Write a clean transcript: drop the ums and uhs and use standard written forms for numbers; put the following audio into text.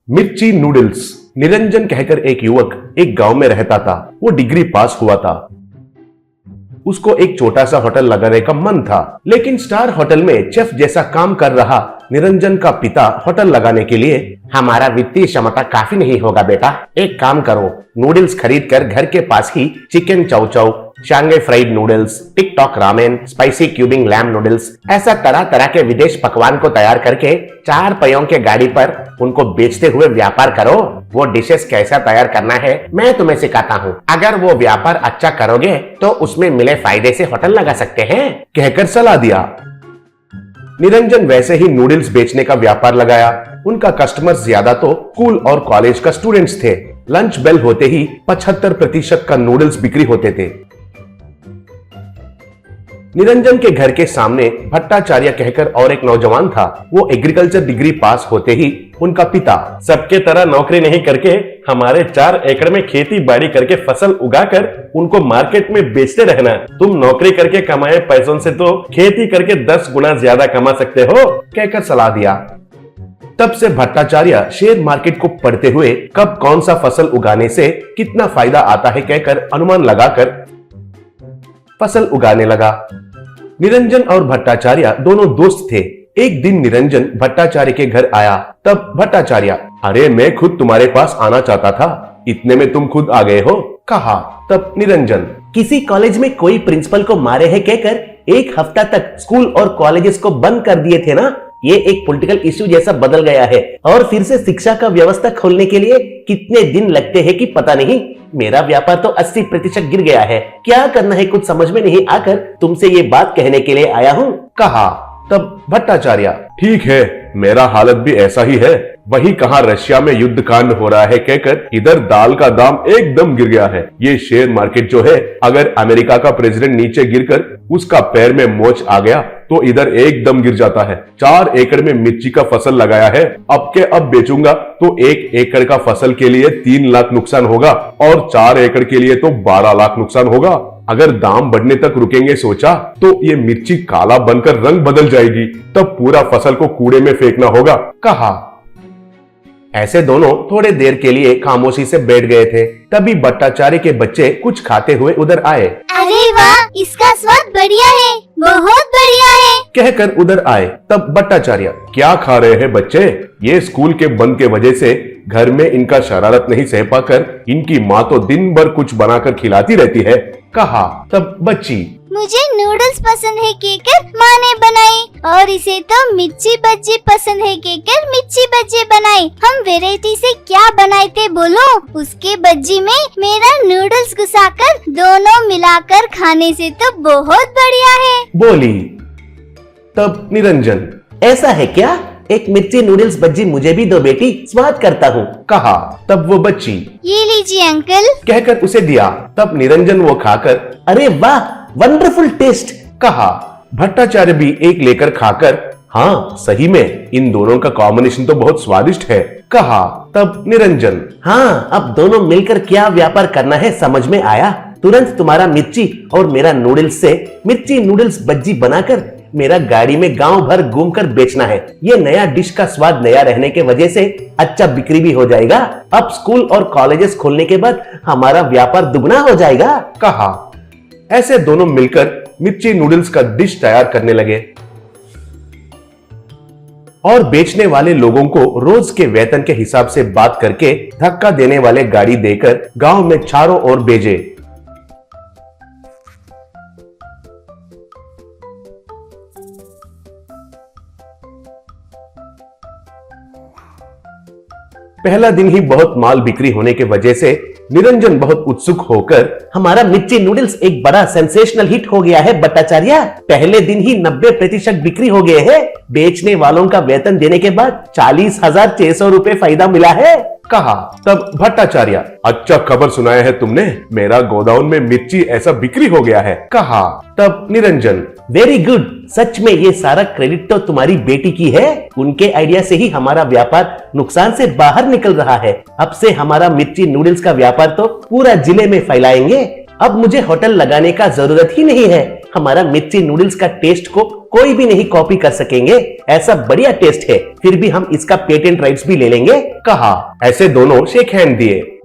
मिर्ची नूडल्स। निरंजन कहकर एक युवक एक गांव में रहता था। वो डिग्री पास हुआ था। उसको एक छोटा सा होटल लगाने का मन था, लेकिन स्टार होटल में शेफ जैसा काम कर रहा निरंजन का पिता होटल लगाने के लिए, हमारा वित्तीय क्षमता काफी नहीं होगा बेटा, एक काम करो, नूडल्स खरीद कर घर के पास ही chicken chow chow, Shanghai fried noodles, TikTok ramen, spicy क्यूबिंग लैम नूडल्स, ऐसा तरह तरह के विदेश पकवान को तैयार करके 4 पहियों के गाड़ी पर उनको बेचते हुए व्यापार करो। वो डिशेस कैसा तैयार करना है मैं तुम्हें सिखाता हूँ। अगर वो व्यापार अच्छा करोगे तो उसमें मिले फायदे से होटल लगा सकते हैं, कहकर सलाह दिया। निरंजन वैसे ही नूडल्स बेचने का व्यापार लगाया। उनका कस्टमर्स ज्यादा तो स्कूल और कॉलेज का स्टूडेंट्स थे। लंच बेल होते ही 75% का नूडल्स बिक्री होते थे। निरंजन के घर के सामने भट्टाचार्य कहकर और एक नौजवान था। वो एग्रीकल्चर डिग्री पास होते ही उनका पिता, सबके तरह नौकरी नहीं करके हमारे 4 एकड़ में खेती बाड़ी करके फसल उगाकर उनको मार्केट में बेचते रहना, तुम नौकरी करके कमाए पैसों से तो खेती करके 10 गुना ज्यादा कमा सकते हो, कहकर सलाह दिया। तब से भट्टाचार्य शेयर मार्केट को पढ़ते हुए कब कौन सा फसल उगाने से कितना फायदा आता है कहकर अनुमान लगाकर फसल उगाने लगा। निरंजन और भट्टाचार्य दोनों दोस्त थे। एक दिन निरंजन भट्टाचार्य के घर आया। तब भट्टाचार्य, अरे मैं खुद तुम्हारे पास आना चाहता था, इतने में तुम खुद आ गए हो, कहा। तब निरंजन, किसी कॉलेज में कोई प्रिंसिपल को मारे है कहकर 1 हफ्ता तक स्कूल और कॉलेजेस को बंद कर दिए थे ना, ये एक पॉलिटिकल इश्यू जैसा बदल गया है और फिर से शिक्षा का व्यवस्था खोलने के लिए कितने दिन लगते हैं कि पता नहीं। मेरा व्यापार तो 80% गिर गया है, क्या करना है कुछ समझ में नहीं आकर तुमसे ये बात कहने के लिए आया हूँ, कहा। तब भट्टाचार्य, ठीक है, मेरा हालत भी ऐसा ही है, वही कहाँ रशिया में युद्ध कांड हो रहा है कहकर इधर दाल का दाम एकदम गिर गया है। ये शेयर मार्केट जो है, अगर अमेरिका का प्रेसिडेंट नीचे गिरकर उसका पैर में मोच आ गया तो इधर एकदम गिर जाता है। 4 एकड़ में मिर्ची का फसल लगाया है, अब के अब बेचूंगा तो 1 एकड़ का फसल के लिए 3 लाख नुकसान होगा और 4 एकड़ के लिए तो 12 लाख नुकसान होगा। अगर दाम बढ़ने तक रुकेंगे सोचा तो ये मिर्ची काला बनकर रंग बदल जाएगी, तब पूरा फसल को कूड़े में फेंकना होगा, कहा। ऐसे दोनों थोड़े देर के लिए खामोशी से बैठ गए थे। तभी भट्टाचार्य के बच्चे कुछ खाते हुए उधर आए। अरे वाह, इसका स्वाद बढ़िया है, बहुत बढ़िया है, कहकर उधर आए। तब भट्टाचार्य, क्या खा रहे हैं बच्चे? ये स्कूल के बंद के वजह से घर में इनका शरारत नहीं सह पाकर इनकी माँ तो दिन भर कुछ बनाकर खिलाती रहती है, कहा। तब बच्ची, मुझे नूडल्स पसंद है केकर माँ ने बनाई और इसे तो मिर्ची बज्जी पसंद है केकर मिर्ची बज्जी बनाई। हम वैरायटी से क्या बनाए थे बोलो? उसके बज्जी में मेरा नूडल्स घुसाकर दोनों मिलाकर खाने से तो बहुत बढ़िया है, बोली। तब निरंजन, ऐसा है क्या? एक मिर्ची नूडल्स बज्जी मुझे भी दो बेटी, स्वाद करता हूँ, कहा। तब वो बच्ची, ये लीजिए अंकल, कहकर उसे दिया। तब निरंजन वो खाकर, अरे वाह, वंडरफुल टेस्ट, कहा। भट्टाचार्य भी एक लेकर खाकर, हाँ सही में इन दोनों का कॉम्बिनेशन तो बहुत स्वादिष्ट है, कहा। तब निरंजन, हाँ अब दोनों मिलकर क्या व्यापार करना है समझ में आया। तुरंत तुम्हारा मिर्ची और मेरा नूडल्स से मिर्ची नूडल्स बज्जी बनाकर मेरा गाड़ी में गांव भर घूमकर बेचना है। ये नया डिश का स्वाद नया रहने के वजह से अच्छा बिक्री भी हो जाएगा। अब स्कूल और कॉलेजेस खोलने के बाद हमारा व्यापार दुगना हो जाएगा, कहा। ऐसे दोनों मिलकर मिर्ची नूडल्स का डिश तैयार करने लगे और बेचने वाले लोगों को रोज के वेतन के हिसाब से बात करके धक्का देने वाले गाड़ी देकर गांव में चारों ओर भेजे। पहला दिन ही बहुत माल बिक्री होने के वजह से निरंजन बहुत उत्सुक होकर, हमारा मिर्ची नूडल्स एक बड़ा सेंसेशनल हिट हो गया है भट्टाचार्य। पहले दिन ही 90% बिक्री हो गए हैं। बेचने वालों का वेतन देने के बाद 40,600 रुपए फायदा मिला है, कहा। तब भट्टाचार्य, अच्छा खबर सुनाया है तुमने, मेरा गोदाउन में मिर्ची ऐसा बिक्री हो गया है, कहा। तब निरंजन, वेरी गुड, सच में ये सारा क्रेडिट तो तुम्हारी बेटी की है। उनके आइडिया से ही हमारा व्यापार नुकसान से बाहर निकल रहा है। अब से हमारा मिर्ची नूडल्स का व्यापार तो पूरा जिले में फैलाएंगे। अब मुझे होटल लगाने का जरूरत ही नहीं है। हमारा मिर्ची नूडल्स का टेस्ट को कोई भी नहीं कॉपी कर सकेंगे। ऐसा बढ़िया टेस्ट है, फिर भी हम इसका पेटेंट राइट्स भी ले लेंगे। कहा। ऐसे दोनों शेक हैंड दिए।